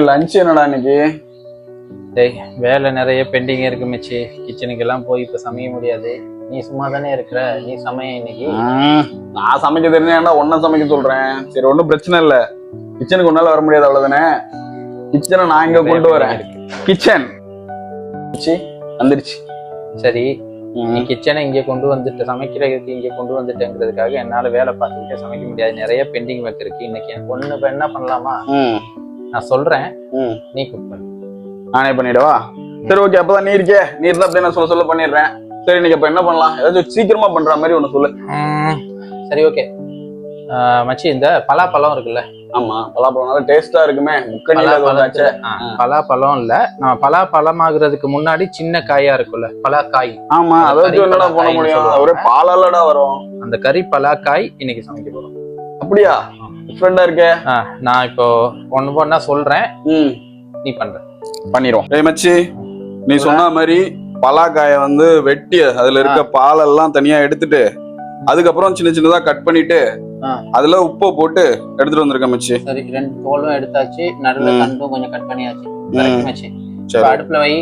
Lunch என்னடா இன்னைக்கு? டேய் வேலை நிறைய பெண்டிங் இருக்கு மச்சி. கிச்சனுக்கு எல்லாம் போய் இப்ப சமைக்க முடியாது. நீ சும்மா தானே இருக்கிற, நீ சமைய இன்னைக்கு. நான் சமைக்க தெரிஞ்சேன்டா ஒன்னும் சமைக்க சொல்றேன். சரி ஒன்றும் பிரச்சனை இல்லை, கிச்சனுக்கு ஒன்னால வர முடியாது அவ்வளவுதானே. கிச்சனை நான் இங்க கொண்டு வரேன். கிச்சன் வந்துருச்சு. சரி நீ கிச்சனை இங்க கொண்டு வந்துட்டு சமைக்கிறதுக்கு இங்க கொண்டு வந்துட்டேங்கிறதுக்காக என்னால வேலை பார்த்துக்கிட்டே சமைக்க முடியாது. நிறைய பெண்டிங் ஒர்க் இருக்கு இன்னைக்கு. எனக்கு ஒண்ணு என்ன பண்ணலாமா, நான் சொல்றேன், நீ குக் பண்ணு. நானே பண்ணிடவா? சரி ஓகே, அப்பதான் நீ இருக்கே, நீ இருந்தா அப்படியே நான் சொல்ல பண்ணிடுறேன். சரி நீங்க இப்ப என்ன பண்ணலாம், ஏதாச்சும் சீக்கிரமா பண்ற மாதிரி ஒண்ணு சொல்லு. சரி ஓகே மச்சி, இந்த பலாப்பழம் இருக்குல்ல? ஆமா, பலாப்பழம் நல்லா டேஸ்டா இருக்குமே. பலாப்பழம் இல்ல, நம்ம பலாப்பழம் ஆகுறதுக்கு முன்னாடி சின்ன காயா இருக்குல்ல, பலாக்காய். ஆமா, அதாவது என்னடா பண்ண முடியும், ஒரே பாலாலடா வரும். அந்த கறி பலாக்காய் இன்னைக்கு சமைக்க போறோம். அப்படியா? டிஃபரெண்டா இருக்கே. நான் இப்போ ஒண்ணா சொல்றேன், நீ பண்ற பண்ணிரும். ஏய் மச்சி, நீ சொன்ன மாதிரி பலாக்காய வந்து வெட்டி அதுல இருக்க பாலெல்லாம் தனியா எடுத்துட்டு அதுக்கப்புறம் சின்ன சின்னதா கட் பண்ணிட்டு அதுல உப்பு போட்டு எடுத்துட்டு வந்திருக்கேன் மச்சி. சரி, 2 தோலும் எடுத்தாச்சு, நடுவுல கண்டும் கொஞ்சம் கட் பண்ணியாச்சு மச்சி. அடுப்புல வை,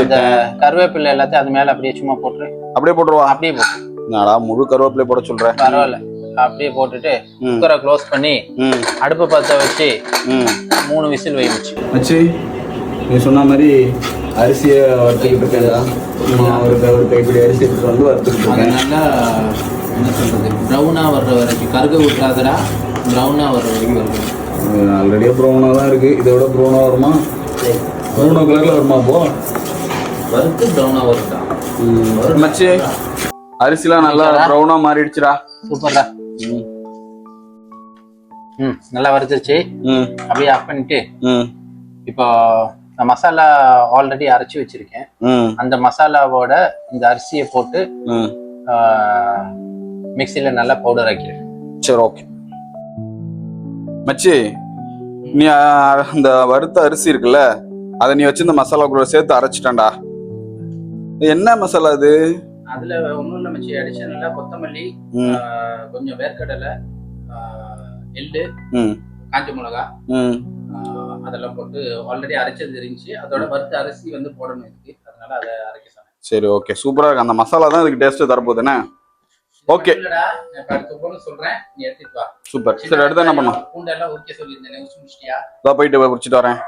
அந்த கருவேப்பிலை எல்லாத்தையும் அது மேல அப்படியே சும்மா போட்டுரு. அப்படியே போட்டுருவா? அப்படியே போட்டு. நாடா முழு கருவேப்பிலை போட சொல்றேன். பரவாயில்ல, அப்படியே போட்டுட்டு குக்கரை க்ளோஸ் பண்ணி அடுப்பு பத்த வச்சு 3 விசில் வை மச்சி. மச்சி நீ சொன்ன மாதிரி அரிசியை வறுத்துக்கிட்டு இருக்கேன். ஒரு கைப்பிடி அரிசி எடுத்துட்டு வந்து வறுத்துக்கிட்டு இருக்கேன். நல்லா என்ன சொல்றது, ப்ரௌனா வர்ற வரைக்கும் கருக விட்டுறாதடா, ப்ரௌனா வர்ற வரைக்கும் வரும். ஆல்ரெடியா ப்ரௌனா தான் இருக்கு, இதோட ப்ரௌனா வருமா? ப்ரௌனா கலர்ல வருமா? போ வறுத்து ப்ரௌனா வருதா மச்சி? அரிசிலாம் நல்லா ப்ரௌனா மாறிடுச்சுடா. சூப்பர்டா. நல்லா வறுத்துருச்சு. அப்படியே ஆஃப் பண்ணிட்டு இப்போ நான் மசாலா ஆல்ரெடி அரைச்சி வச்சிருக்கேன். அந்த மசாலாவோட இந்த அரிசியை போட்டு மிக்சியில நல்லா பவுடர் ஆக்கிடுறேன். சரி ஓகே மச்சி, நீ அந்த வறுத்த அரிசி இருக்குல்ல, அதை நீ வச்சு இந்த மசாலா கூட சேர்த்து அரைச்சிட்டான்டா. என்ன மசாலா அது? அதுல ஒண்ணும் இல்ல மச்சி, அடிஷனலா கொத்தமல்லி, கொஞ்சம் வேர்க்கடலை, எள்ளு, காஞ்ச மிளகா அதெல்லாம் போட்டு ஆல்ரெடி அரைச்சது இருந்துச்சு. அதோட வறுத்த அரிசி வந்து போடணும் இதுக்கு, அதனால அதை அரைக்க சொன்னேன். சரி ஓகே, சூப்பரா இருக்கு. அந்த மசாலா தான் இதுக்கு டேஸ்ட் தரப்போகுதுண்ணே. ஓகே சொல்றேன், நீ எடுத்துட்டு வா. சூப்பர். சரி அடுத்து என்ன பண்ணும்? பூண்டெல்லாம் ஓகே சொல்லியிருந்தேன், உரிச்சு முடிச்சிட்டியா? இதோ போயிட்டு உரிச்சிட்டு வரேன்.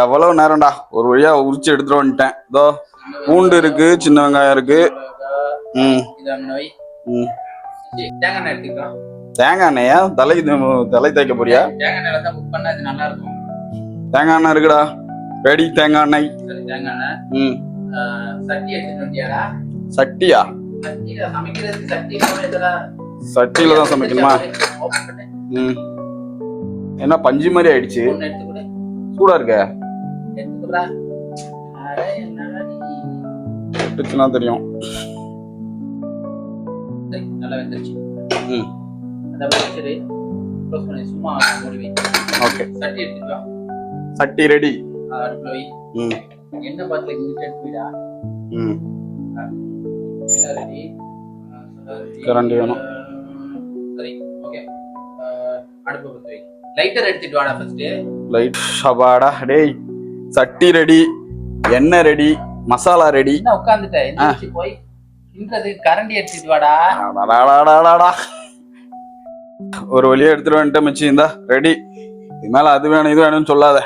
எவ்வளவு நேரம்டா, ஒரு வழியா உரிச்சு எடுத்துட்டு வந்துட்டேன். இதோ பூண்டு இருக்கு, சின்ன வெங்காயம் இருக்கு. தேங்காய் எடுத்துக்கலாம். தேங்காய் எண்ணெயா? தலை தேய்க்க போறியா? தேங்காய் எண்ணெய் தான் புக் பண்ணா இது நல்லா இருக்கும். தேங்காய் எண்ணெய் இருக்குடா, ரெடி தேங்காய் எண்ணெய். சரி, தேங்காய் எண்ணெய். சட்டி எடுத்துட்டு வந்தியாடா? சட்டியா? சட்டில சமைக்கிறதுக்கு சட்டி இல்ல, சட்டில தான் சமைக்கணுமா? என்ன பஞ்சு மாதிரி ஆயிடுச்சு, சூடா இருக்க. எடுத்துச்சுன்னா தெரியும். நல்லா வெந்துருச்சு. சட்டி ரெடி. என்ன பாத்துல கரண்டி வேணும். சரி ஓகே, அடுப்பு பத்த வை. லைட்டர் எடுத்துட்டு வாடா ஃபர்ஸ்ட். லைட் ஷபாடா. டேய் சட்டி ரெடி, எண்ணெய் ரெடி, மசாலா ரெடி. என்ன உட்கார்ந்துட்ட, எந்திரிச்சு போய் இன்றது கரண்டி எடுத்துட்டு வாடா. ஒரு வழியா எடுத்துட்டு வந்துட்டேன் மச்சி. இந்தா ரெடி. இது மேல அது வேணும் இது வேணும்னு சொல்லாத.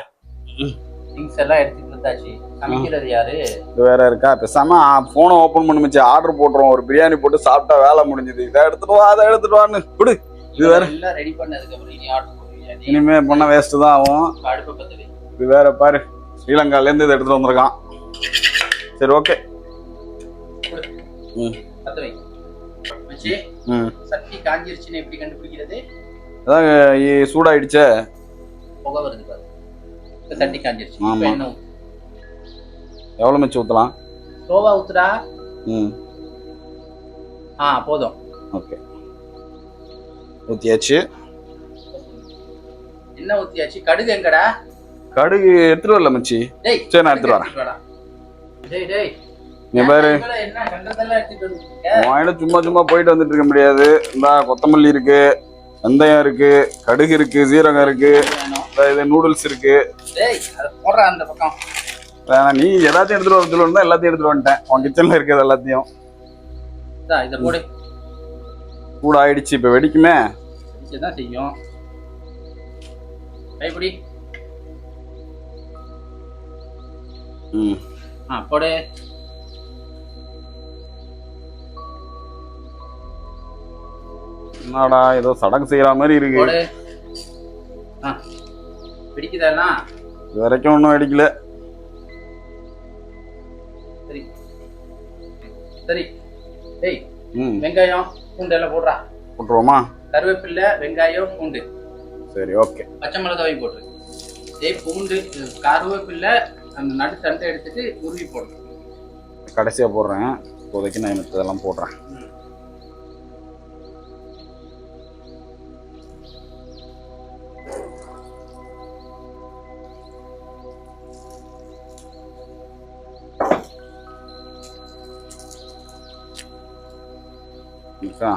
திங்ஸ் எல்லாம் எடுத்துட்டு வந்தாச்சு. சமைக்கிறது யாரு? இது வேற இருக்கா? பேசாம போனை ஓபன் பண்ணி மச்சி, ஆர்டர் போட்டுருவோம். ஒரு பிரியாணி போட்டு சாப்பிட்டா வேலை முடிஞ்சது. இதை எடுத்துட்டு வா, அதை எடுத்துட்டு வான்னு கொடு. இது வேற எல்லாம் ரெடி பண்ணதுக்கு அப்புறம் இனி ஆர்டர் போடுவீங்க. இனிமே பண்ண வேஸ்ட் தான் ஆகும். அடுப்பு பத்த வை. இது வேற பாரு, ஸ்ரீலங்கால இருந்து இதை எடுத்துட்டு வந்திருக்கான். சரி ஓகே, பத்த வை மச்சி. சட்டி காஞ்சிருச்சுன்னு எப்படி கண்டுபிடிக்கிறது? அதான் சூடாயிடுச்சே, புகை வருது பாரு. சட்டி காஞ்சிருச்சு. இப்போ என்ன ஊத்து? எவ்வளவு மச்சி ஊத்தலாம்? ஸ்லோவா ஊத்துடா. போதும். ஓகே, ஊத்தியாச்சு. என்ன ஊத்தியாச்சு? கடுகு எங்கடா? கடுகு எடுத்துட்டு வரல மச்சி. சரி நான் எடுத்துட்டு வரேன். டேய் டேய், நீ பாரு, என்ன கண்டதெல்லாம் எடுத்துட்டு வந்துருக்க? சும்மா சும்மா போயிட்டு வந்துட்டு இருக்க முடியாது. இந்த கொத்தமல்லி இருக்கு, வெந்தயம் இருக்கு, கடுகு இருக்கு, சீரகம் இருக்கு, வேணும். இது நூடுல்ஸ் இருக்கு. டேய் அதை போடுறா அந்த பக்கம். வேணாம், நீ எல்லாத்தையும் எடுத்துட்டு வர சொல்லுன்னா எல்லாத்தையும் எடுத்துட்டு வந்துட்டேன். உன் கிச்சன்ல இருக்கிறது எல்லாத்தையும். இதை போடு. கூட ஆயிடுச்சு, இப்ப வெடிக்குமே. தான் செய்யும். கைப்பிடி. போடு. என்னடா ஏதோ சடங்கு செய்யற மாதிரி இருக்கு. போடு. பிடிக்குதா? இது வரைக்கும் ஒன்றும் வெடிக்கல. சரி சரி. டேய் வெங்காயம் பூண்டு எல்லாம் போடுறா. போட்டுருவோமா? கருவேப்பிலை, வெங்காயம், பூண்டு. சரி, ஓகே. பச்சை மிளகாயும் போட்டுரு. டேய் பூண்டு கருவேப்பிலை அந்த நடு தண்டை எடுத்துட்டு உருவி போடுறேன். கடைசியா போடுறேன். இப்போதைக்கு நான் இதெல்லாம் போடுறேன்.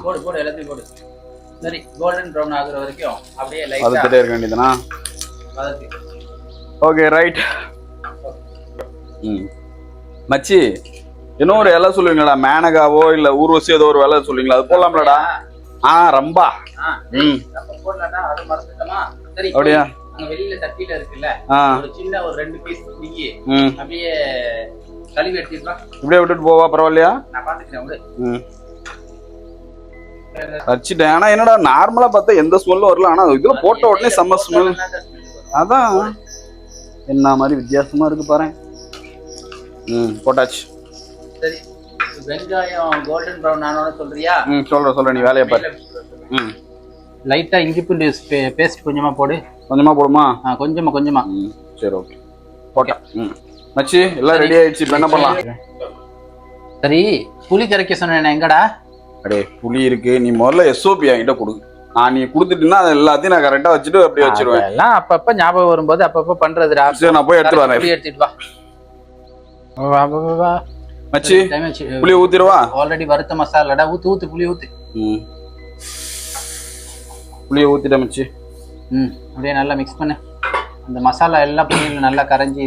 போடு போடு, எல்லாத்தையும் போடு. சரி, கோல்டன் ப்ரௌன் ஆகுற வரைக்கும் அப்படியே லைட்டா வதக்கிட்டே இருக்க வேண்டியதுனா? வதக்கு. Okay, right. மச்சி, இன்னொரு இலை சொல்லுவீங்களா? மேனகாவோ இல்ல ஊர்வசி ஏதோ ஒரு இலை சொல்லுவீங்களா? அது போடலாம்லடா? ரம்பா. போடலாம்டா, அது மறந்துட்டோமா? சரி, அப்படியா? அங்க வெளியில தட்டில இருக்குல்ல, ஒரு சின்ன ஒரு 2 பீஸ் நெய் அப்படியே கழுவி எடுத்துட்டு வா. இப்படியே விட்டுட்டு போவா? பரவாயில்லையா? நான் பாத்துக்கிறேன் விடு. வச்சுட்டேன். ஆனா என்னடா, நார்மலா பார்த்தா எந்த ஸ்மெல்லும் வரல, ஆனா இதுல போட்ட உடனே செம்ம ஸ்மெல். அதான் என்ன மாதிரி வித்தியாசமா இருக்கு பாரு. போட்டாச்சு. சரி, வெங்காயம் கோல்டன் ப்ரௌன் ஆனோன்னு சொல்றியா? சொல்ற நீ வேலையை பாரு. லைட்டா இஞ்சி பூண்டு பேஸ்ட் கொஞ்சமா போடு. கொஞ்சமா போடுமா? கொஞ்சமா. சரி, ஓகே, போட்டா. மச்சி, எல்லாம் ரெடி ஆயிடுச்சு. இப்ப என்ன பண்ணலாம்? சரி, புளி கரைக்க சொன்ன எங்கடா? அடே, புளி இருக்கு. நீ முதல்ல SOP என்கிட்ட கொடு. நீ கொடுத்துட்டீங்கன்னா அது எல்லாத்தையும் நான் கரெக்டா வச்சுட்டு அப்படியே வச்சிருவேன். எல்லாம் அப்பப்ப ஞாபகம் வரும்போது அப்பப்ப பண்றதுடா. சரி, நான் போய் எடுத்துட்டு வரேன். எடுத்துட்டு வா. மச்சி, புளி ஊத்திடுவா? ஆல்ரெடி வறுத்த மசாலாடா. ஊத்து புளி ஊத்து. புளியை ஊத்திட்டேன் மச்சி. அப்படியே நல்லா மிக்ஸ் பண்ணு. அந்த மசாலா எல்லாம் புளியில நல்லா கரைஞ்சி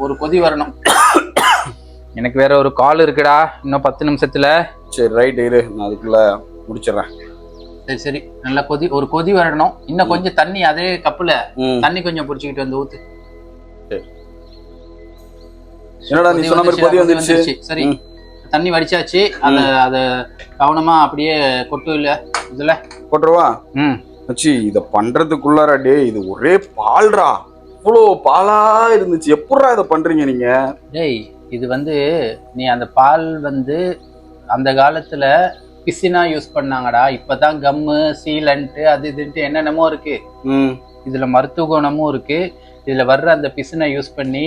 ஒரு கொதி வரணும். எனக்கு வேற ஒரு கால் இருக்குடா, இன்னும் 10 நிமிஷத்துல. சரி, ரைட், இரு, நான் அதுக்குள்ள முடிச்சிடறேன். சரி, நல்லா ஒரு கொதி வரணும். இன்னும் கொஞ்சம் தண்ணி அதே கப்புல தண்ணி கொஞ்சம் புடிச்சுக்கிட்டு வந்து ஊத்து. என்னடா நீ சொன்ன மாதிரி கொதி வந்துருச்சு. சரி, தண்ணி வடிச்சாச்சு. அத கவனமா அப்படியே கொட்டு. இல்ல இதுல போட்டுருவா? மச்சி, இத பண்றதுக்குள்ளார டே இது ஒரே பால்ரா. இவ்வளோ பாலா இருந்துச்சு. எப்படா இதை பண்றீங்க நீங்க? டேய், இது நீ அந்த பால் அந்த காலத்துல பிசினா யூஸ் பண்ணாங்கடா. இப்பதான் கம்மு, சீலண்ட், அது இதுன்ட்டு என்னென்னமோ இருக்கு. இதுல மருத்துவ குணமும் இருக்கு. இதுல வர்ற அந்த பிசினை யூஸ் பண்ணி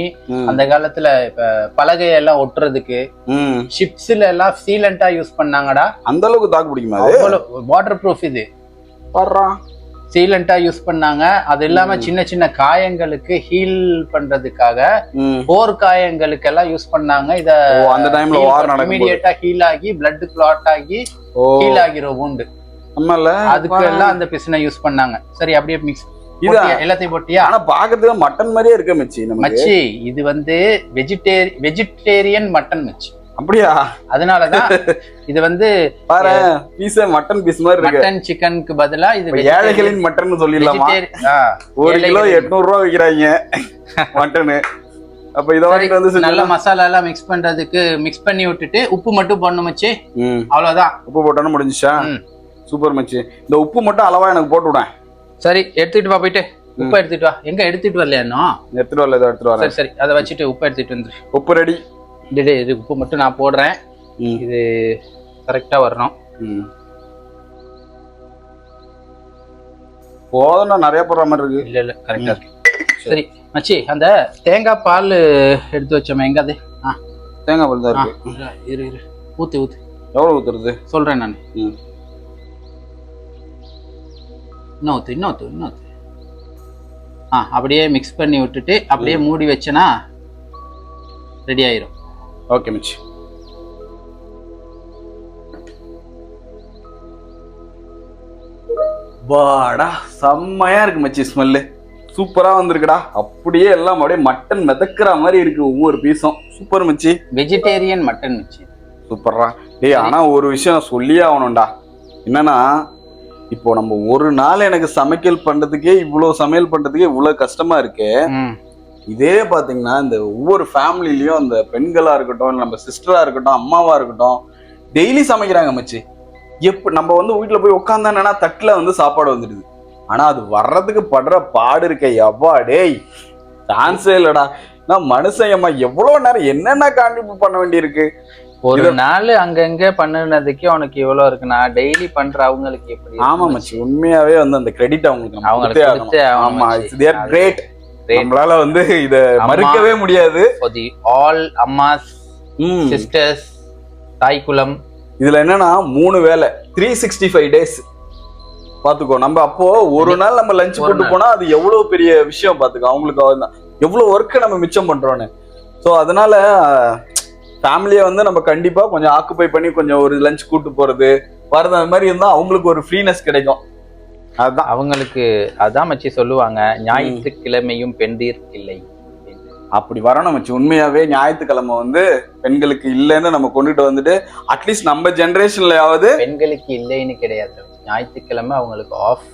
அந்த காலத்துல இப்ப பலகையெல்லாம் ஒட்டுறதுக்கு ஷிப்ஸ்ல எல்லாம் சீலண்டா யூஸ் பண்ணாங்கடா. அந்த அளவுக்கு தாக்கு பிடிக்குமா? Water proof. இது சீலண்டா யூஸ் பண்ணாங்க. அது இல்லாம சின்ன சின்ன காயங்களுக்கு ஹீல் பண்றதுக்காக, போர் காயங்களுக்கு எல்லாம் யூஸ் பண்ணாங்க. இத அந்த டைம்ல வார் நடக்கும்போது இமிடியேட்டா ஹீல் ஆகி பிளட் கிளாட் ஆகி ஹீல் ஆகிரும் wound. அதுக்கு எல்லாம் அந்த பிசினை யூஸ் பண்ணாங்க. சரி, அப்படியே மிக்ஸ் எல்லாத்தையும் போட்டியா? ஆனா பாக்கிறதுக்கு மட்டன் மாதிரியே இருக்கு மச்சி. மச்சி, இது வெஜிடேரியன் மட்டன் மச்சி. அப்படியா? அதனாலதான் இது பாரு, பீஸ் மட்டன் பீஸ் மாதிரி இருக்கு. மட்டன் சிக்கனுக்கு பதிலா இது ஏழைகளின் மட்டன் சொல்லிடலாமா? 1 கிலோ 800 ரூபா விக்கிறாங்க மட்டனு. அப்ப இத வாங்கிட்டு நல்ல மசாலா எல்லாம் மிக்ஸ் பண்றதுக்கு மிக்ஸ் பண்ணி விட்டுட்டு உப்பு மட்டும் போடணும் மச்சி. அவ்வளவுதான். உப்பு போட்டோன்னு முடிஞ்சுச்சா? சூப்பர் மச்சி. இந்த உப்பு மட்டும் அளவா எனக்கு போட்டு விடேன். சரி, எடுத்துட்டு வா. போயிட்டு உப்பு எடுத்துட்டு வா. எங்க எடுத்துட்டு வரலையா? எடுத்துட்டு வரல, எடுத்துட்டு வரேன். சரி, அதை வச்சுட்டு உப்பு எடுத்துட்டு வந்துரு. உப்பு ரெடி. இது உப்பு மட்டும் நான் போடுறேன். இது கரெக்டா வரணும். போதும், நிறைய போடுற மாதிரி இருக்கு. இல்ல கரெக்டா இருக்கு. சரி மச்சி, அந்த தேங்காய் பால் எடுத்து வச்சோமே எங்க? அது தேங்காய் பால் தான் இருக்கு. இரு ஊத்து. எவ்வளவு ஊத்துறது சொல்றேன் நான். இன்னும் ஊத்து. அப்படியே மிக்ஸ் பண்ணி விட்டுட்டு அப்படியே மூடி வச்சனா ரெடி ஆயிரும். ஓகே மச்சி. அப்பாடா செம்மையா இருக்கு மச்சி. ஸ்மெல்லு சூப்பரா வந்திருக்குடா. அப்படியே எல்லாம் அப்படியே மட்டன் மிதக்கிற மாதிரி இருக்கு ஒவ்வொரு பீஸும். சூப்பர் மச்சி. வெஜிடேரியன் மட்டன் மச்சி. சூப்பர்ரா. டேய் ஆனா ஒரு விஷயம் சொல்லியே ஆகணும்டா. என்னன்னா இப்போ நம்ம ஒரு நாள் எனக்கு சமையல் பண்றதுக்கே இவ்வளவு கஷ்டமா இருக்கு. இதே பாத்தீங்கன்னா இந்த ஒவ்வொரு ஃபேமிலிலயும் அந்த பெண்களா இருக்கட்டும், நம்ம சிஸ்டரா இருக்கட்டும், அம்மாவா இருக்கட்டும், டெய்லி சமைக்கிறாங்க மச்சி. நம்ம வந்து வீட்டுல போய் உட்காந்தானா தட்டுல வந்து சாப்பாடு வந்துடுது. ஆனா அது வர்றதுக்கு படுற பாடு இருக்க எவ்வா டேய் சான்ஸே இல்லடா. நான் மனுஷன் எவ்வளவு நேரம் என்னென்ன கான்ட்ரிபியூட் பண்ண வேண்டி இருக்கு. ஒரு நாள் அங்கங்க பண்ணுனதுக்கு உனக்கு இவ்வளவு இருக்குன்னா டெய்லி பண்ற அவங்களுக்கு எப்படி? ஆமா மச்சி, உண்மையாவே வந்து அந்த கிரெடிட் அவங்களுக்கு ஆமா, தே ஆர் கிரேட். நம்மளால வந்து இத மறுக்கவே முடியாது. All அம்மாஸ், sisters, தாய்குலம். இதுல என்னன்னா 3 வேளை 365 டேஸ் பாத்துக்கோ. நம்ம அப்போ ஒரு நாள் நம்ம லஞ்ச் கொண்டு போனா அது எவ்வளவு பெரிய விஷயம் பாத்துக்கோ. அவங்களுக்கு எவ்வளவு ஒர்க்கை நம்ம மிச்சம் பண்றோன்னு. ஸோ அதனால ஃபேமிலியை வந்து நம்ம கண்டிப்பா கொஞ்சம் ஆக்குபை பண்ணி கொஞ்சம் ஒரு லஞ்ச் கூட்டு போறது வரது அந்த மாதிரி இருந்தா அவங்களுக்கு ஒரு ஃப்ரீனஸ் கிடைக்கும். அதுதான் அவங்களுக்கு. அதான் மச்சி சொல்லுவாங்க, ஞாயிற்றுக்கிழமையும் பெண்டீர் இல்லை. அப்படி வரணும் மச்சி. உண்மையாவே ஞாயிற்றுக்கிழமை வந்து பெண்களுக்கு இல்லைன்னு நம்ம கொண்டுட்டு வந்துட்டு அட்லீஸ்ட் நம்ம ஜெனரேஷன்லயாவது பெண்களுக்கு இல்லைன்னு கிடையாது. ஞாயிற்றுக்கிழமை அவங்களுக்கு ஆஃப்.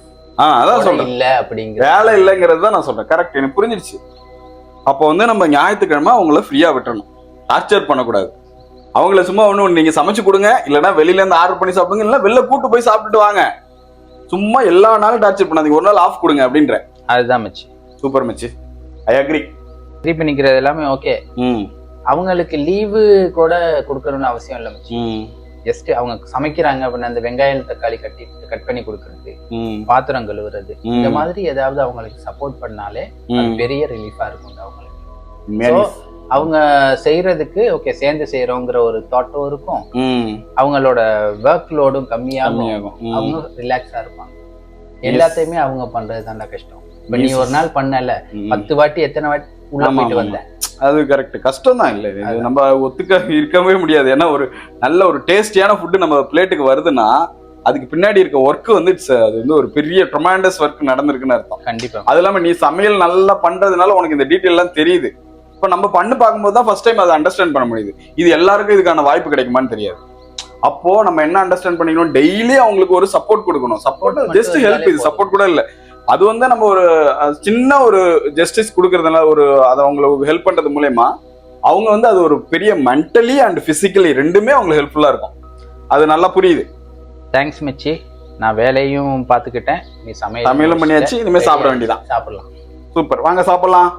அதான் சொல்றேன், இல்ல அப்படிங்கிற வேலை இல்லைங்கிறது தான் நான் சொல்றேன். கரெக்ட், எனக்கு புரிஞ்சிருச்சு. அப்போ வந்து நம்ம ஞாயிற்றுக்கிழமை அவங்கள ஃப்ரீயா விட்டுறணும், டார்ச்சர் பண்ணக்கூடாது. அவங்கள சும்மா ஒண்ணு நீங்க சமைச்சு கொடுங்க, இல்லைன்னா வெளியில இருந்து ஆர்டர் பண்ணி சாப்பிடுங்க, இல்லைன்னா வெளில கூட்டு போய் சாப்பிட்டுட்டு வாங்க. சும்மா எல்லா நாளும் டார்ச்சர் பண்ணாதீங்க, ஒரு நாள் ஆஃப் கொடுங்க அப்படின்ற. அதுதான் மச்சி. சூப்பர் மச்சி, ஐ அக்ரி. ஃப்ரீ பண்ணிக்கிறது எல்லாமே ஓகே. அவங்களுக்கு லீவு கூட கொடுக்கணும்னு அவசியம் இல்லை மச்சி. ஜஸ்ட் அவங்க சமைக்கிறாங்க அப்படின்னா அந்த வெங்காயம் தக்காளி கட் பண்ணி கொடுக்கறது, பாத்திரம் கழுவுறது, இந்த மாதிரி ஏதாவது அவங்களுக்கு சப்போர்ட் பண்ணாலே பெரிய ரிலீஃபா இருக்கும் அவங்களுக்கு. அவங்க செய்யறதுக்கு ஓகே சேர்ந்து செய்யறோங்கிற ஒரு தாட்டும் இருக்கும். அவங்களோட ஒர்க் லோடும் கம்மியாகும். அவங்க ரிலாக்ஸா இருப்பாங்க. எல்லாத்தையுமே அவங்க பண்றது தான்டா கஷ்டம். இப்ப நீ ஒரு நாள் பண்ணல, 10 வாட்டி எத்தனை வாட்டி உள்ள போயிட்டு வந்த, அது கரெக்ட், கஷ்டம் தான். இல்ல நம்ம ஒத்துக்க இருக்கவே முடியாது. ஏன்னா ஒரு நல்ல ஒரு டேஸ்டியான ஃபுட்டு நம்ம பிளேட்டுக்கு வருதுன்னா அதுக்கு பின்னாடி இருக்க ஒர்க் வந்து அது வந்து ஒரு பெரிய ட்ரொமாண்டஸ் ஒர்க் நடந்திருக்குன்னு அர்த்தம். கண்டிப்பா. அது இல்லாம நீ சமையல் நல்லா பண்றதுனால உனக்கு இந்த டீட்டெயில் எல்லாம் தெரியுது. இப்ப நம்ம பார்க்கும்போது தான் ஃபர்ஸ்ட் டைம் அதை அண்டர்ஸ்டாண்ட் பண்ண முடியுது. இது எல்லாருக்கும் இதுக்கான வாய்ப்பு கிடைக்குமான்னு தெரியாது. அப்போ நம்ம என்ன அண்டர்ஸ்டாண்ட் பண்ணிக்கணும், டெய்லி அவங்களுக்கு ஒரு சப்போர்ட் கொடுக்கணும். சப்போர்ட் ஜஸ்ட் ஹெல்ப், இது சப்போர்ட் கூட இல்ல. அது வந்து நம்ம ஒரு சின்ன ஒரு ஜஸ்டிஸ் கொடுக்கறதுனால ஒரு அதை அவங்களுக்கு ஹெல்ப் பண்றது மூலயமா அவங்க வந்து அது ஒரு பெரிய மென்டலி அண்ட் பிசிக்கலி ரெண்டுமே அவங்களுக்கு ஹெல்ப்ஃபுல்லா இருக்கும். அது நல்லா புரியுது. தேங்க்ஸ் மச்சி. நான் வேலையும் பார்த்துக்கிட்டேன், நீ சமையலும் பண்ணியாச்சு. இனிமே சாப்பிட வேண்டியதான். சாப்பிடலாம். சூப்பர், வாங்க சாப்பிடலாம்.